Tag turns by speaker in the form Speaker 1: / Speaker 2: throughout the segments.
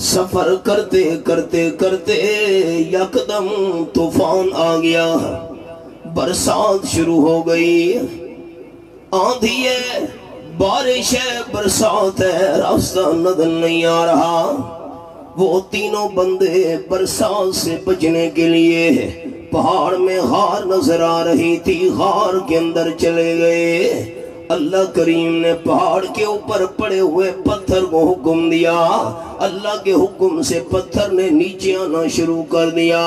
Speaker 1: سفر کرتے کرتے کرتے یکدم طوفان آ گیا، برسات شروع ہو گئی، آندھی ہے، بارش ہے، برسات ہے، راستہ نظر نہیں آ رہا۔ وہ تینوں بندے برسات سے بچنے کے لیے پہاڑ میں غار نظر آ رہی تھی، غار کے اندر چلے گئے۔ اللہ کریم نے پہاڑ کے اوپر پڑے ہوئے پتھر کو حکم دیا، اللہ کے حکم سے پتھر نے نیچے آنا شروع کر دیا۔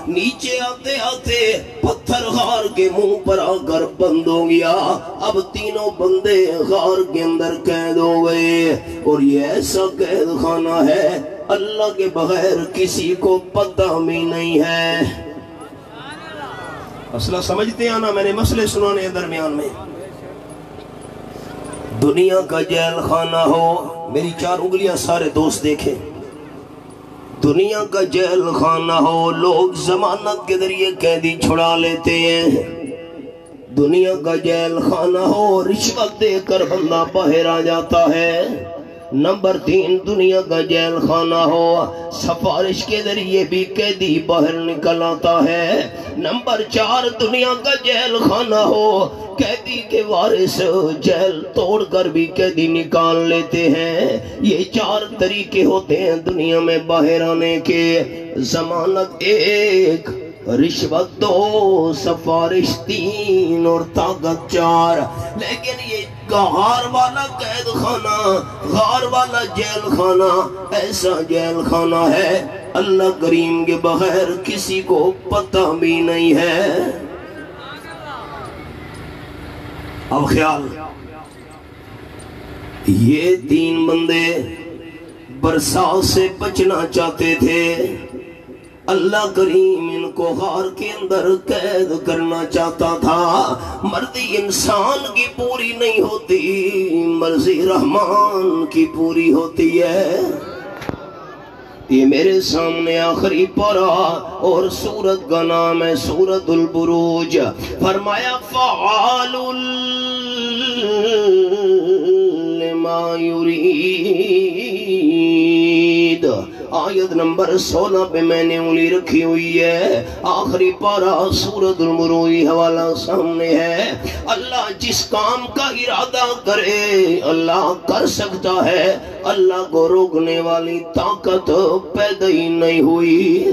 Speaker 1: نیچے آتے آتے پتھر غار کے منہ پر آ کر بند ہو گیا۔ اب تینوں بندے غار کے اندر قید ہو گئے، اور یہ ایسا قید خانہ ہے اللہ کے بغیر کسی کو پتہ بھی نہیں ہے۔ مسئلہ سمجھتے ہیں نا؟ میں نے مسئلے سنانے ہیں درمیان میں۔ دنیا کا جیل خانہ ہو، میری 4 انگلیاں سارے دوست دیکھیں، دنیا کا جیل خانہ ہو، لوگ ضمانت کے ذریعے قیدی چھڑا لیتے ہیں۔ دنیا کا جیل خانہ ہو، رشوت دے کر بندہ باہر آ جاتا ہے۔ نمبر 3 دنیا کا جیل خانہ ہو، سفارش کے ذریعے بھی قیدی باہر نکل آتا ہے۔ نمبر 4 دنیا کا جیل خانہ ہو، قیدی کے وارث جیل توڑ کر بھی قیدی نکال لیتے ہیں۔ یہ 4 طریقے ہوتے ہیں دنیا میں باہر آنے کے۔ ضمانت 1، رشوت 2، سفارش 3 اور طاقت 4۔ لیکن یہ غار والا قید خانہ، غار والا جیل خانہ ایسا جیل خانہ ہے اللہ کریم کے بغیر کسی کو پتہ بھی نہیں ہے۔ اب خیال، یہ 3 بندے برسات سے بچنا چاہتے تھے، اللہ کریم ان کو غار کے اندر قید کرنا چاہتا تھا۔ مرضی انسان کی پوری نہیں ہوتی، مرضی رحمان کی پوری ہوتی ہے۔ یہ میرے سامنے آخری پارہ اور سورت کا نام ہے سورت البروج۔ فرمایا فعال لما یرید، آیت نمبر 16 پہ میں نے انگلی رکھی ہوئی ہے، آخری پارہ سورت البروج، حوالہ سامنے ہے۔ اللہ جس کام کا ارادہ کرے اللہ کر سکتا ہے، اللہ کو روکنے والی طاقت پیدا ہی نہیں ہوئی۔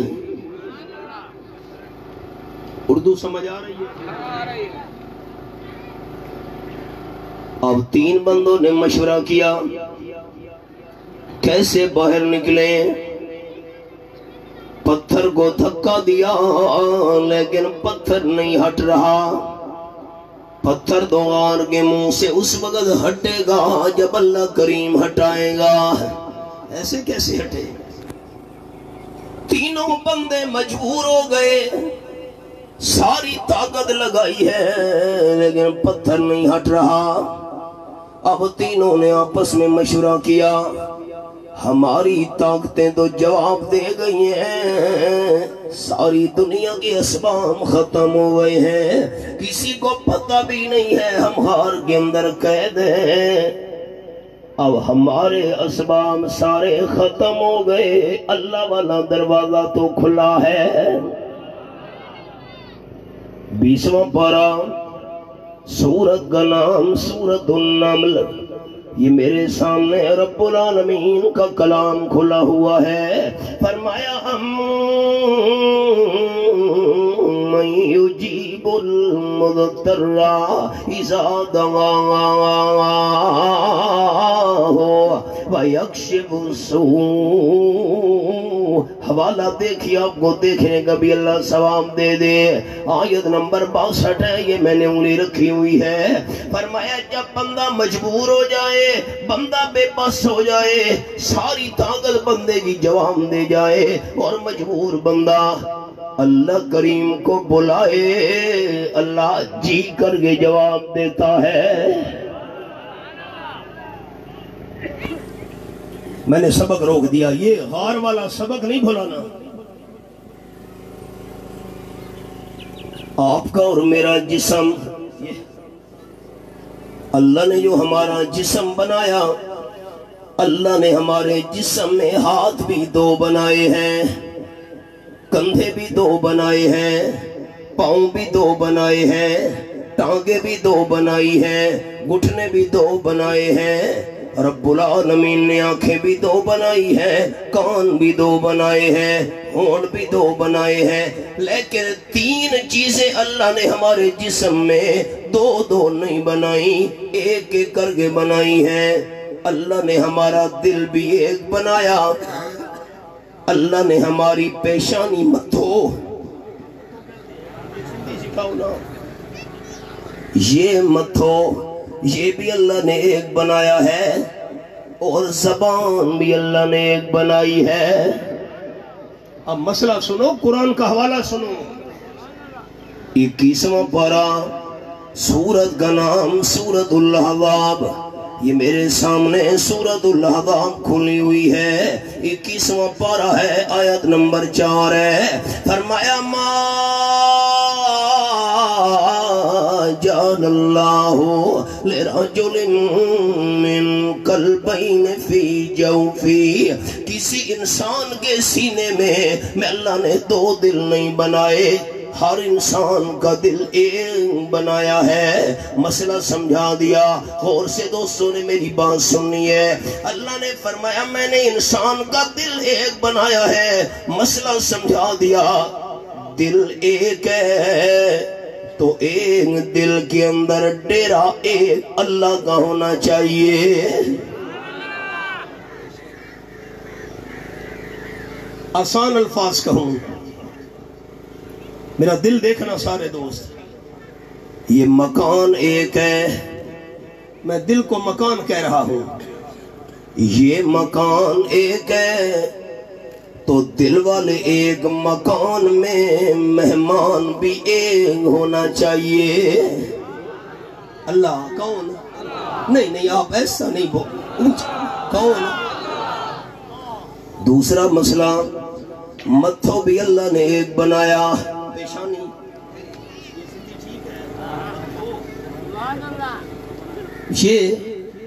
Speaker 1: اردو سمجھ آ رہی ہے؟ اب 3 بندوں نے مشورہ کیا کیسے باہر نکلے۔ پتھر کو دھکا دیا لیکن پتھر نہیں ہٹ رہا۔ پتھر تو غار کے منہ سے اس وقت ہٹے گا جب اللہ کریم ہٹائے گا، ایسے کیسے ہٹے؟ تینوں بندے مجبور ہو گئے، ساری طاقت لگائی ہے لیکن پتھر نہیں ہٹ رہا۔ اب تینوں نے آپس میں مشورہ کیا، ہماری طاقتیں تو جواب دے گئی ہیں، ساری دنیا کے اسباب ختم ہو گئے ہیں، کسی کو پتہ بھی نہیں ہے ہم غار کے اندر قید ہیں۔ اب ہمارے اسباب سارے ختم ہو گئے، اللہ والا دروازہ تو کھلا ہے۔ 20واں پارہ، سورت کا نام سورت النمل، یہ میرے سامنے رب العالمین کا کلام کھلا ہوا ہے۔ فرمایا من یجیب المضطر اذا دعاہ ویکشف السوء۔ حوالہ دیکھیے، آپ کو دیکھنے کا بھی اللہ ثواب دے دے۔ آیت نمبر 62 ہے، یہ میں نے انگلی رکھی ہوئی ہے۔ فرمایا جب بندہ مجبور ہو جائے، بندہ بے بس ہو جائے، ساری طاقت بندے کی جواب دے جائے اور مجبور بندہ اللہ کریم کو بلائے، اللہ جی کر کے جواب دیتا ہے۔ میں نے سبق روک دیا، یہ غار والا سبق نہیں بھولانا۔ آپ کا اور میرا جسم، اللہ نے جو ہمارا جسم بنایا اللہ نے ہمارے جسم میں ہاتھ بھی دو بنائے ہیں، کندھے بھی دو بنائے ہیں، پاؤں بھی دو بنائے ہیں، ٹانگیں بھی دو بنائی ہیں، گھٹنے بھی دو بنائے ہیں، رب العالمین نے آنکھیں بھی دو بنائی ہیں، کان بھی دو بنائے ہیں، ہونٹ بھی دو بنائے ہیں، لیکن تین چیزیں اللہ نے ہمارے جسم میں دو دو نہیں بنائی، ایک ایک کر کے بنائی ہیں۔ اللہ نے ہمارا دل بھی ایک بنایا، اللہ نے ہماری پیشانی متھو، یہ متھو، یہ بھی اللہ نے ایک بنایا ہے، اور زبان بھی اللہ نے ایک بنائی ہے۔ اب مسئلہ سنو، قرآن کا حوالہ سنو۔ 21واں پارہ، سورت کا نام سورت الاحزاب، یہ میرے سامنے سورت الاحزاب کھلی ہوئی ہے، 21واں پارہ ہے، آیت نمبر 4 ہے۔ فرمایا ما جعل اللہ لرجل من قلبین فی جوفی، کسی انسان کے سینے میں اللہ نے دو دل نہیں بنائے، ہر انسان کا دل ایک بنایا ہے۔ مسئلہ سمجھا دیا، غور سے دوستوں نے میری بات سننی ہے۔ اللہ نے فرمایا میں نے انسان کا دل ایک بنایا ہے، مسئلہ سمجھا دیا۔ دل ایک ہے تو ایک دل کے اندر ڈیرا ایک اللہ کا ہونا چاہیے۔ آسان الفاظ کہوں، میرا دل دیکھنا سارے دوست، یہ مکان ایک ہے، میں دل کو مکان کہہ رہا ہوں، یہ مکان ایک ہے تو دل والے ایک، مکان میں مہمان بھی ایک ہونا چاہیے۔ اللہ کون؟ نہیں آپ ایسا نہیں بول، کون؟ دوسرا مسئلہ، متھو بھی اللہ نے ایک بنایا، پیشانی، یہ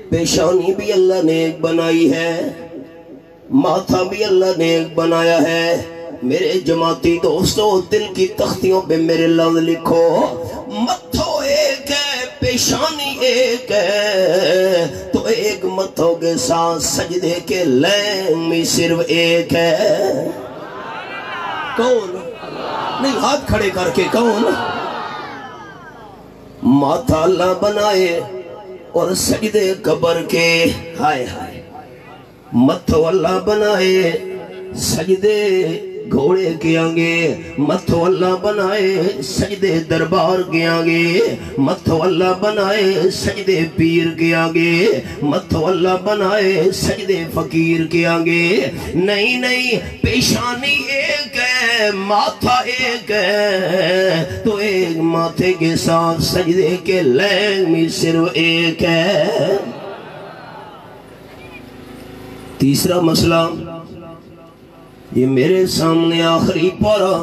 Speaker 1: پیشانی بھی اللہ نے ایک بنائی ہے، ماتھا بھی اللہ نے ایک بنایا ہے۔ میرے جماعتی دوستو، دل کی تختیوں پہ میرے لفظ لکھو، متھو ایک ہے، پیشانی ایک ہے، تو ایک متھو کے ساتھ سجدے کے لین بھی صرف ایک ہے۔ کون؟ نہیں، ہاتھ کھڑے کر کے کون؟ ماتھا اللہ بنائے اور سجدے قبر کے، ہائے ہائے، متھو اللہ بنائے سجدے گھوڑے کے آگے، متھو اللہ بنائے سجدے دربار کے آگے، متھو اللہ بنائے سجدے پیر کے آگے، متھو اللہ بنائے سجدے فقیر کے آگے۔ نہیں، پیشانی ایک ہے، ماتھا ایک ہے، تو ایک ماتھے کے ساتھ سجدے کے لین بھی صرف ایک ہے۔ تیسرا مسئلہ، یہ میرے سامنے آخری پارہ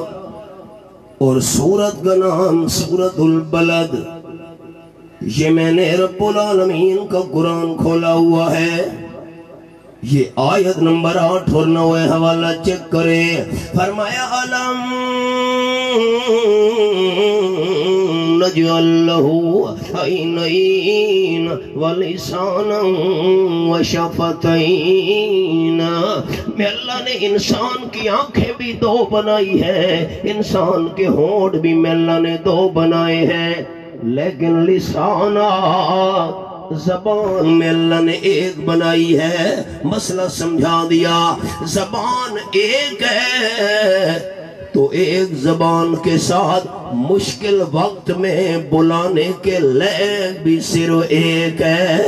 Speaker 1: اور سورت کا نام سورت البلد، یہ میں نے رب العالمین کا قرآن کھولا ہوا ہے، یہ آیت نمبر 8 اور 9 حوالہ چیک کرے۔ فرمایا علم نجعل لہ عینین ولسانا وشفتین، میں اللہ نے انسان کی آنکھیں بھی دو بنائی ہے، انسان کے ہونٹ بھی میں اللہ نے دو بنائے ہیں، لیکن لسانا، زبان میں اللہ نے ایک بنائی ہے۔ مسئلہ سمجھا دیا، زبان ایک ہے تو ایک زبان کے ساتھ مشکل وقت میں بلانے کے لئے بھی صرف ایک ہے۔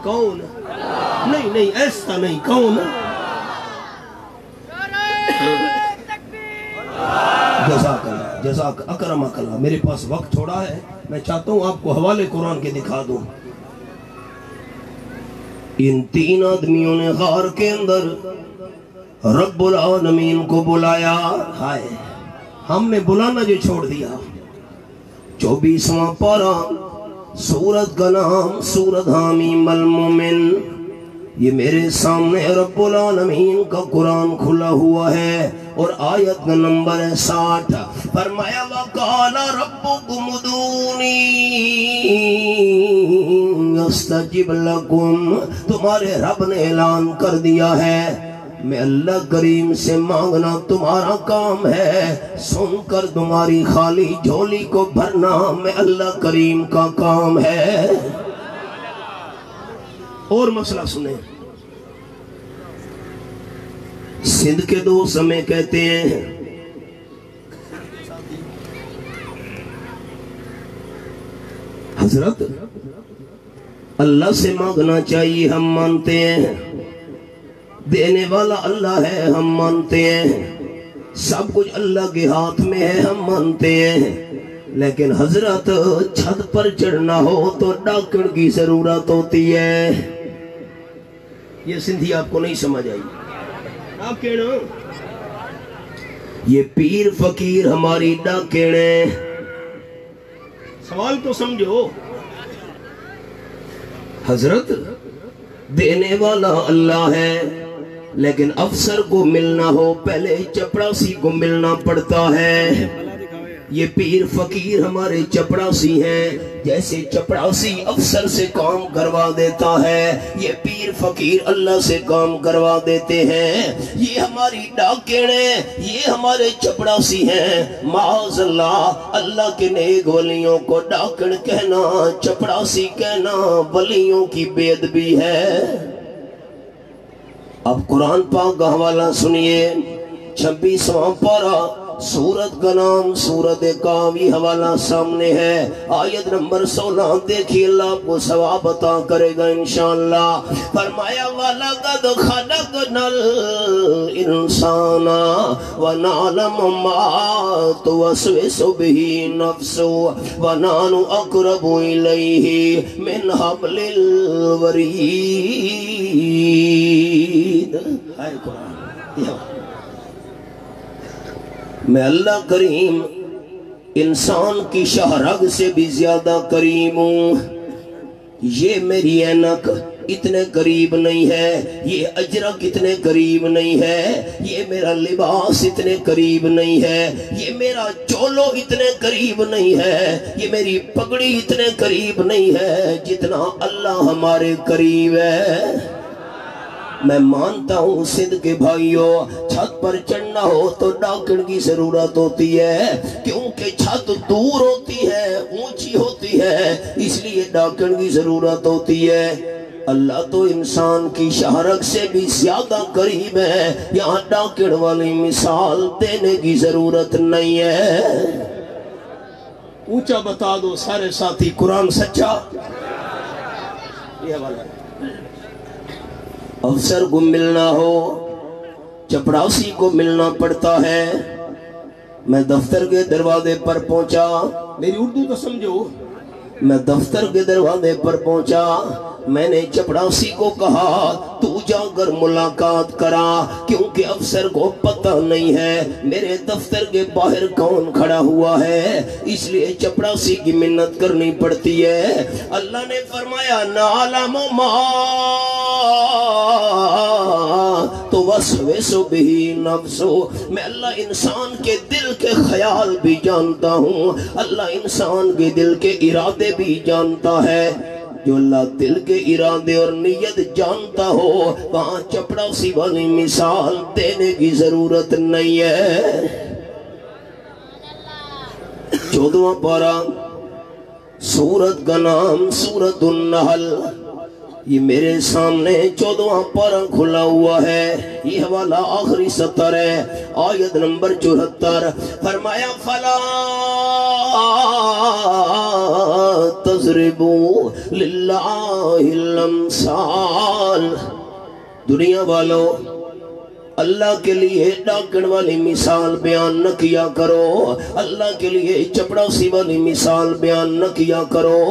Speaker 1: کون؟ نہیں ایسا نہیں، کون؟ جزاک اکرمک اللہ۔ میرے پاس وقت تھوڑا ہے، میں چاہتا ہوں آپ کو حوالے قرآن کے دکھا دوں۔ ان تین آدمیوں نے غار کے اندر رب العالمین کو بلایا، ہائے ہم نے بلانا جو چھوڑ دیا۔ 24واں پارہ سورت کا نام سورت حامیم المومن. یہ میرے سامنے رب العالمین کا قرآن کھلا ہوا ہے اور آیت کا نمبر ہے 60. فرمایا وَقَالَ رَبُّكُمُ ادْعُونِي أَسْتَجِبْ لَكُمْ. تمہارے رب نے اعلان کر دیا ہے میں اللہ کریم سے مانگنا تمہارا کام ہے، سن کر تمہاری خالی جھولی کو بھرنا میں اللہ کریم کا کام ہے. اور مسئلہ سنیں. سندھ کے دوست ہمیں کہتے ہیں حضرت اللہ سے مانگنا چاہیے، ہم مانتے ہیں دینے والا اللہ ہے، ہم مانتے ہیں سب کچھ اللہ کے ہاتھ میں ہے، ہم مانتے ہیں، لیکن حضرت چھت پر چڑھنا ہو تو ڈاکن کی ضرورت ہوتی ہے. یہ سندھی آپ کو نہیں سمجھ آئی؟ آپ کہنا یہ پیر فقیر ہماری ڈاکن ہے. سوال تو سمجھو. حضرت دینے والا اللہ ہے، لیکن افسر کو ملنا ہو پہلے چپڑاسی کو ملنا پڑتا ہے. یہ پیر فقیر ہمارے چپڑاسی ہیں، جیسے چپڑاسی افسر سے کام کروا دیتا ہے یہ پیر فقیر اللہ سے کام کروا دیتے ہیں. یہ ہماری ڈاکن ہیں، یہ ہمارے چپڑاسی ہیں. معاذ اللہ، اللہ کے نیک ولیوں کو ڈاکن کہنا، چپڑاسی کہنا ولیوں کی بے ادبی ہے. اب قرآن پاک کا حوالہ سنیے، 26واں پارہ، سورت کا نام سورت کاف، یہ حوالہ سامنے ہے. آیت نمبر 16 دیکھیے، اللہ آپ کو ثواب عطا کرے گا انشاءاللہ. فرمایا وَلَقَدْ خَلَقْنَا الْإِنسَانَ وَنَعْلَمُ مَا تُوَسْوِسُ بِهِ نَفْسُهُ وَنَحْنُ أَقْرَبُ إِلَيْهِ مِنْ حَبْلِ الْوَرِيدِ. اے قرآن، میں اللہ کریم انسان کی شہرگ سے بھی زیادہ کریم ہوں. یہ میری اینک اتنے قریب نہیں ہے، یہ اجرک اتنے قریب نہیں ہے، یہ میرا لباس اتنے قریب نہیں ہے، یہ میرا چولو اتنے قریب نہیں ہے، یہ میری پگڑی اتنے قریب نہیں ہے جتنا اللہ ہمارے قریب ہے. میں مانتا ہوں سندھ کے بھائیوں، چھت پر چڑھنا ہو تو ڈاکن کی ضرورت ہوتی ہے، کیونکہ چھت دور ہوتی ہے، اونچی ہوتی ہے، اس لیے ڈاکن کی ضرورت ہوتی ہے. اللہ تو انسان کی شہرگ سے بھی زیادہ قریب ہے، یہاں ڈاکن والی مثال دینے کی ضرورت نہیں ہے. اونچا بتا دو سارے ساتھی، قرآن سچا. یہ حوالہ ہے. افسر کو ملنا ہو چپڑاسی کو ملنا پڑتا ہے. میں دفتر کے دروازے پر پہنچا، میری اردو تو سمجھو، میں دفتر کے دروازے پر پہنچا، میں نے چپڑاسی کو کہا تو جا کر ملاقات کرا، کیونکہ افسر کو پتہ نہیں ہے میرے دفتر کے باہر کون کھڑا ہوا ہے، اس لیے چپڑاسی کی منت کرنی پڑتی ہے. اللہ نے فرمایا نعلم ما توسوس بہ نفسہ. میں اللہ انسان کے دل کے خیال بھی جانتا ہوں، اللہ انسان کے دل کے ارادے بھی جانتا ہے. جو اللہ دل کے ارادے اور نیت جانتا ہو وہاں چپڑاسی والی مثال دینے کی ضرورت نہیں ہے. 14واں پارہ، سورت کا نام سورت النحل. یہ میرے سامنے 14واں پارہ کھلا ہوا ہے، یہ حوالہ آخری سطر ہے، آیت نمبر 74. فرمایا فلا تضربوا للہ الامثال. دنیا والوں، اللہ کے لیے ڈاکن والی مثال بیان نہ کیا کرو، اللہ کے لیے چپڑاسی والی مثال بیان نہ کیا کرو،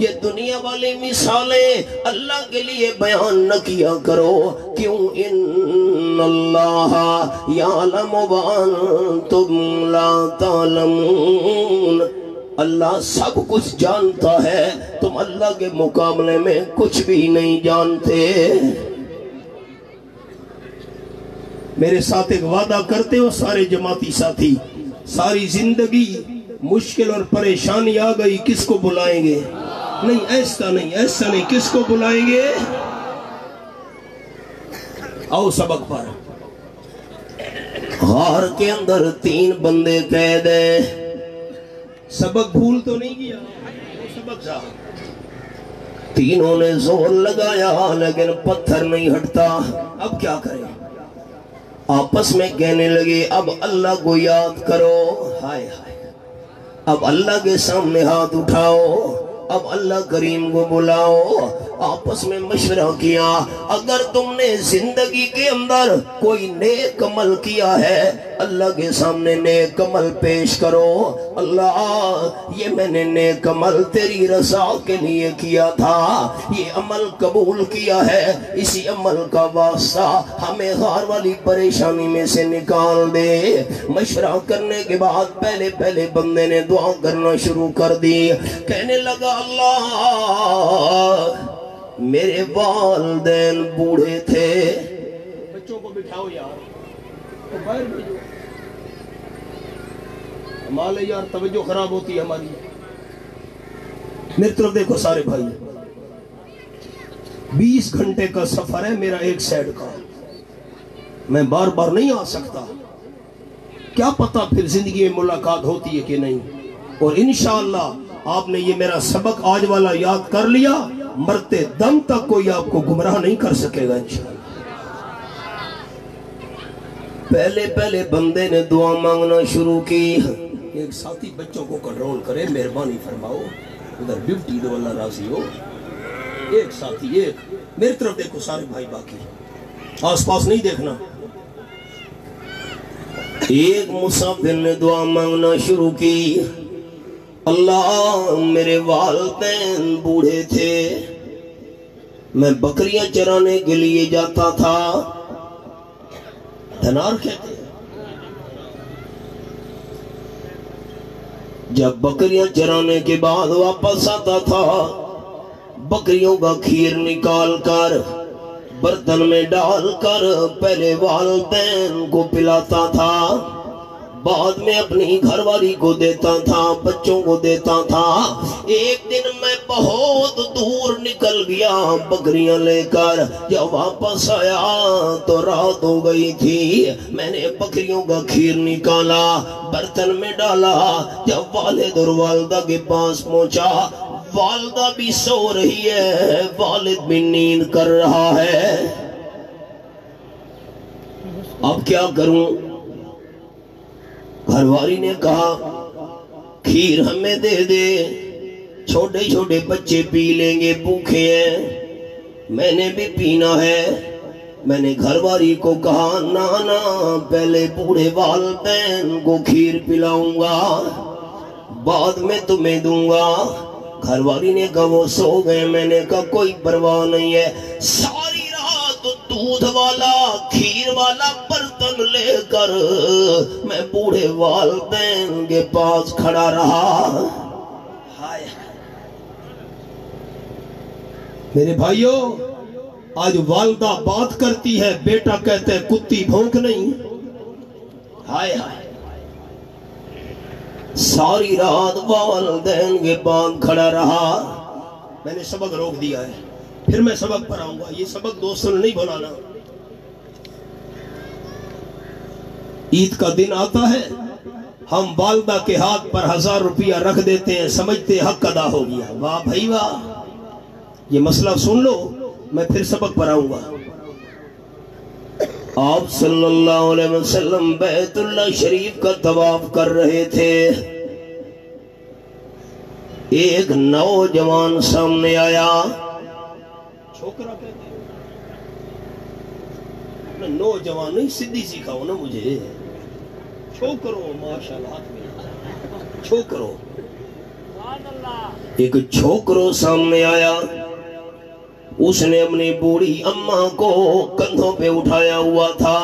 Speaker 1: یہ دنیا والی مثالیں اللہ کے لیے بیان نہ کیا کرو. کیوں؟ ان اللہ یعلم وانتم لا تعلمون. اللہ سب کچھ جانتا ہے، تم اللہ کے مقابلے میں کچھ بھی نہیں جانتے۔ میرے ساتھ ایک وعدہ کرتے ہو سارے جماعتی ساتھی، ساری زندگی مشکل اور پریشانی آ گئی کس کو بلائیں گے؟ نہیں ایسا نہیں، کس کو بلائیں گے؟ آؤ سبق پر۔ غار کے اندر 3 بندے قید ہیں، سبق بھول تو نہیں گیا، سبق تھا۔ تینوں نے زور لگایا لیکن پتھر نہیں ہٹتا، اب کیا کریں؟ آپس میں کہنے لگے اب اللہ کو یاد کرو، ہائے ہائے، اب اللہ کے سامنے ہاتھ اٹھاؤ، اب اللہ کریم کو بلاؤ۔ آپس میں مشورہ کیا، اگر تم نے زندگی کے اندر کوئی نیک عمل کیا ہے اللہ کے سامنے نیک عمل پیش کرو، اللہ یہ میں نے نیک عمل تیری رضا کے لیے کیا تھا، یہ عمل قبول کیا ہے، اسی عمل کا واسطہ ہمیں غار والی پریشانی میں سے نکال دے۔ مشورہ کرنے کے بعد پہلے بندے نے دعا کرنا شروع کر دی، کہنے لگا اللہ میرے والدین بوڑھے تھے، بچوں کو بٹھاؤ یار، باہر بھیجو، ہمارے یار توجہ خراب ہوتی ہے ہماری۔ میری طرف دیکھو سارے بھائی، 20 گھنٹے کا سفر ہے میرا ایک سائیڈ کا، میں بار بار نہیں آ سکتا، کیا پتا پھر زندگی میں ملاقات ہوتی ہے کہ نہیں، اور انشاءاللہ آپ نے یہ میرا سبق آج والا یاد کر لیا، مرتے دم تک کوئی آپ کو گمراہ نہیں کر سکے گا انشاءاللہ۔ پہلے بندے نے دعا مانگنا شروع کی، ایک ساتھی بچوں کو کنٹرول کرے، مہربانی فرماؤ، ادھر ڈیوٹی دو اللہ راضی ہو، ایک ساتھی ایک، میری طرف دیکھو سارے بھائی، باقی آس پاس نہیں دیکھنا۔ ایک مسافر نے دعا مانگنا شروع کی، اللہ میرے والدین بوڑھے تھے، میں بکریاں چرانے کے لیے جاتا تھا، دھنار کہتے ہیں، جب بکریاں چرانے کے بعد واپس آتا تھا، بکریوں کا کھیر نکال کر برتن میں ڈال کر پہلے والدین کو پلاتا تھا، بعد میں اپنی گھر والی کو دیتا تھا، بچوں کو دیتا تھا۔ ایک دن میں بہت دور نکل گیا بکریاں لے کر، جب واپس آیا تو رات ہو گئی تھی، میں نے بکریوں کا کھیر نکالا، برتن میں ڈالا، جب والد اور والدہ کے پاس پہنچا، والدہ بھی سو رہی ہے، والد بھی نیند کر رہا ہے، اب کیا کروں؟ گھر والی نے کہا کھیر ہمیں دے دے، چھوٹے چھوٹے بچے پی لیں گے، بھوکے ہیں، میں نے بھی پینا ہے۔ میں نے گھر والی کو کہا نانا پہلے بوڑھے والدین کو کھیر پلاؤں گا، بعد میں تمہیں دوں گا۔ گھر والی نے کہا وہ سو گئے، میں نے کہا کوئی پرواہ نہیں ہے۔ ساری رات دودھ والا کھیر والا برتن لے کر میں بوڑھے والدین کے پاس کھڑا رہا۔ میرے بھائیو، آج والدہ بات کرتی ہے، بیٹا کہتے ہے کتی بھونک نہیں، ہائے ہائے۔ ساری رات والدین کے پاس کھڑا رہا۔ میں نے سبق روک دیا ہے، پھر میں سبق پر آؤں گا، یہ سبق دوستوں نے نہیں بولانا۔ عید کا دن آتا ہے، ہم والدہ کے ہاتھ پر 1000 روپیہ رکھ دیتے ہیں، سمجھتے حق ادا ہو گیا۔ واہ بھائی واہ، یہ مسئلہ سن لو، میں پھر سبق پر آؤں گا۔ آپ صلی اللہ علیہ وسلم بیت اللہ شریف کا طواف کر رہے تھے، ایک نوجوان سامنے آیا، چھوکرا کہتے ہیں، نوجوان نہیں سدھی سکھاؤ نا مجھے، چھوکرو، ماشاءاللہ ہاتھ میں چھوکرو، ایک چھوکرو سامنے آیا، اس نے اپنی بوڑھی اماں کو کندھوں پہ اٹھایا ہوا تھا،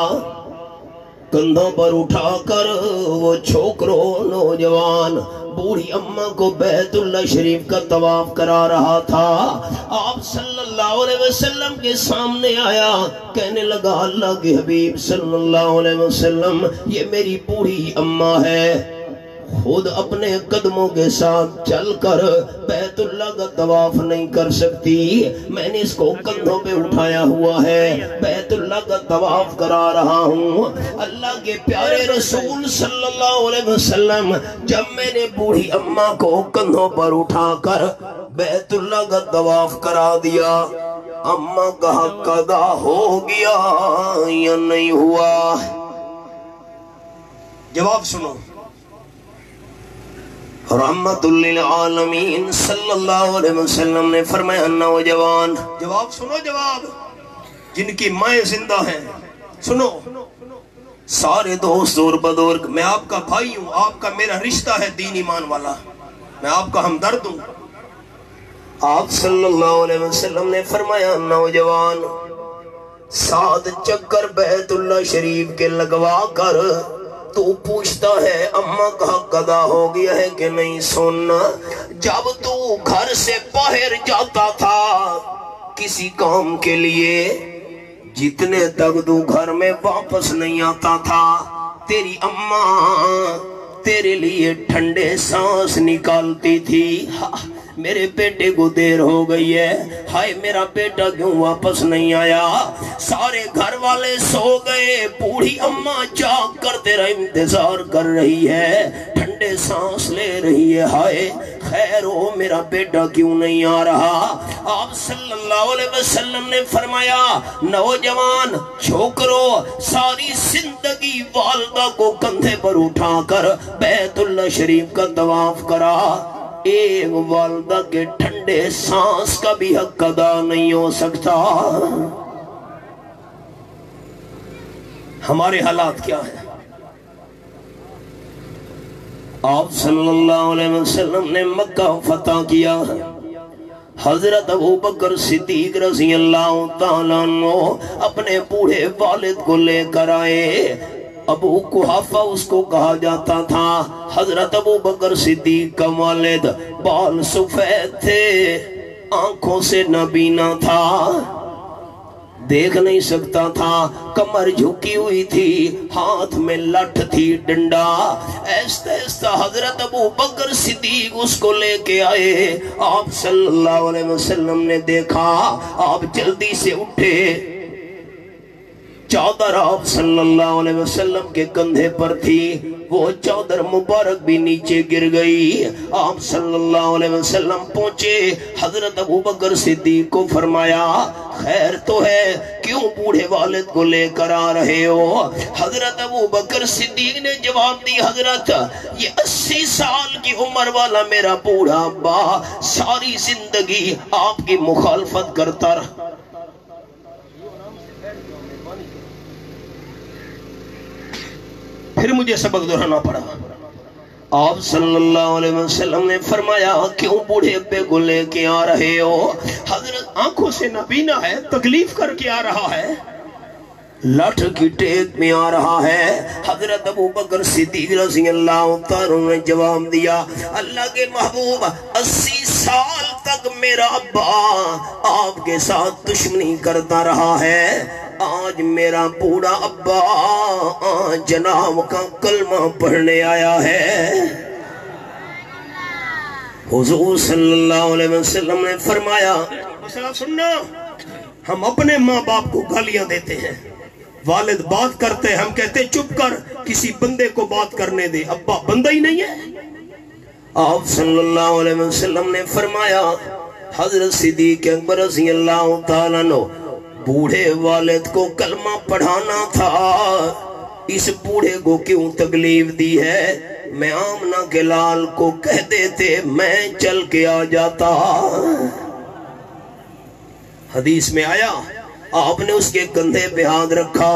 Speaker 1: کندھوں پر اٹھا کر وہ چھوکرو نوجوان بوڑھی اماں کو بیت اللہ شریف کا طواف کرا رہا تھا، آپ صلی اللہ علیہ وسلم کے سامنے آیا، کہنے لگا اللہ کے حبیب صلی اللہ علیہ وسلم یہ میری بوڑھی اماں ہے، خود اپنے قدموں کے ساتھ چل کر بیت اللہ کا طواف نہیں کر سکتی، میں نے اس کو کندھوں پہ اٹھایا ہوا ہے، بیت اللہ کا طواف کرا رہا ہوں۔ اللہ کے پیارے رسول صلی اللہ علیہ وسلم جب میں نے بوڑھی اماں کو کندھوں پر اٹھا کر بیت اللہ کا طواف کرا دیا، اماں کا حق ادا ہو گیا یا نہیں ہوا؟ جواب سنو۔ رحمت للعالمین صلی اللہ علیہ وسلم نے فرمایا نوجوان، جواب سنو، جواب جن کی مائیں زندہ ہیں سنو، سارے دوست اور بزرگ، میں آپ کا بھائی ہوں، آپ کا میرا رشتہ ہے دین ایمان والا، میں آپ کا ہمدرد ہوں۔ آپ صلی اللہ علیہ وسلم نے فرمایا نوجوان 7 چکر بیت اللہ شریف کے لگوا کر تو پوچھتا ہے اماں کا حق ادا ہو گیا ہے کہ نہیں؟ سننا، جب تو گھر سے باہر جاتا تھا کسی کام کے لیے، جتنے تک تو گھر میں واپس نہیں آتا تھا تیری اماں تیرے لیے ٹھنڈے سانس نکالتی تھی، میرے بیٹے کو دیر ہو گئی ہے، ہائے میرا بیٹا کیوں واپس نہیں آیا؟ سارے گھر والے سو گئے، بوڑھی اماں جاگ کر تیرا انتظار کر رہی ہے، ٹھنڈے سانس لے رہی ہے، ہائے خیر ہو میرا بیٹا کیوں نہیں آ رہا؟ آپ صلی اللہ علیہ وسلم نے فرمایا نوجوان چھوکرو، ساری زندگی والدہ کو کندھے پر اٹھا کر بیت اللہ شریف کا طواف کرا، ایک والدہ کے ٹھنڈے سانس کا بھی حق ادا نہیں ہو سکتا۔ ہمارے حالات کیا ہیں؟ آپ صلی اللہ علیہ وسلم نے مکہ فتح کیا، حضرت ابو بکر صدیق رضی اللہ تعالیٰ عنہ اپنے بوڑھے والد کو لے کر آئے، ابو قحافہ اس کو کہا جاتا تھا، حضرت ابو بکر صدیق کا والد، بال سفید تھے، آنکھوں سے نابینا تھا، دیکھ نہیں سکتا تھا، کمر جھکی ہوئی تھی، ہاتھ میں لٹھ تھی ڈنڈا، ایستا ایستا حضرت ابو بکر صدیق اس کو لے کے آئے، آپ صلی اللہ علیہ وسلم نے دیکھا، آپ جلدی سے اٹھے، چادر آپ صلی اللہ علیہ وسلم کے کندھے پر تھی، وہ چادر مبارک بھی نیچے گر گئی، آپ صلی اللہ علیہ وسلم پہنچے، حضرت ابو بکر صدیق کو فرمایا خیر تو ہے، کیوں بوڑھے والد کو لے کر آ رہے ہو؟ حضرت ابو بکر صدیق نے جواب دی حضرت یہ 80 سال کی عمر والا میرا بوڑھا ابا ساری زندگی آپ کی مخالفت کرتا رہا، پھر مجھے سبق دہرانا پڑا۔ آپ صلی اللہ علیہ وسلم نے فرمایا کیوں بوڑھے ابے کو لے کے آ رہے ہو؟ حضرت آنکھوں سے نابینا ہے، تکلیف کر کے آ رہا ہے، لٹھ کی ٹیک میں آ رہا ہے۔ حضرت ابو بکر صدیق رضی اللہ تعالیٰ نے جواب دیا اللہ کے محبوب 80 سال تک میرا ابا آپ کے ساتھ دشمنی کرتا رہا ہے، آج میرا بوڑھا ابا جناب کا کلمہ پڑھنے آیا ہے۔ حضور صلی اللہ علیہ وسلم نے فرمایا مسئلہ سننا، ہم اپنے ماں باپ کو گالیاں دیتے ہیں، والد بات کرتے ہیں ہم کہتے چپ کر، کسی بندے کو بات کرنے دے، ابا بندہ ہی نہیں ہے۔ آپ صلی اللہ علیہ وسلم نے فرمایا حضرت صدیق اکبر رضی اللہ تعالیٰ عنہ بوڑھے والد کو کلمہ پڑھانا تھا، اس بوڑھے کو کیوں تکلیف دی ہے؟ میں آمنہ کے لال کو کہہ دیتے میں چل کے آ جاتا۔ حدیث میں آیا آپ نے اس کے کندھے پہ ہاتھ رکھا،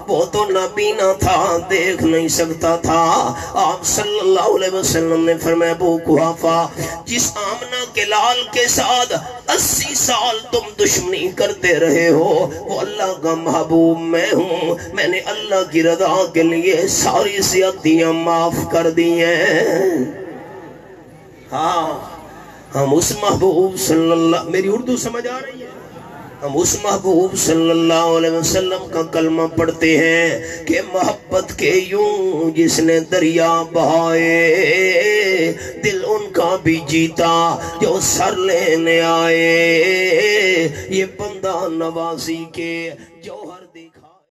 Speaker 1: وہ تو نابینا تھا، دیکھ نہیں سکتا تھا۔ آپ صلی اللہ علیہ وسلم نے فرمایا ابو قحافہ جس آمنہ کے لال کے ساتھ 80 سال تم دشمنی کرتے رہے ہو وہ اللہ کا محبوب میں ہوں، میں نے اللہ کی رضا کے لیے ساری زیادتیاں معاف کر دی ہیں۔ ہاں ہم اس محبوب صلی اللہ، میری اردو سمجھ آ رہی ہے، ہم اس محبوب صلی اللہ علیہ وسلم کا کلمہ پڑھتے ہیں کہ محبت کے یوں جس نے دریا بہائے، دل ان کا بھی جیتا جو سر لینے آئے، یہ بندہ نوازی کے جوہر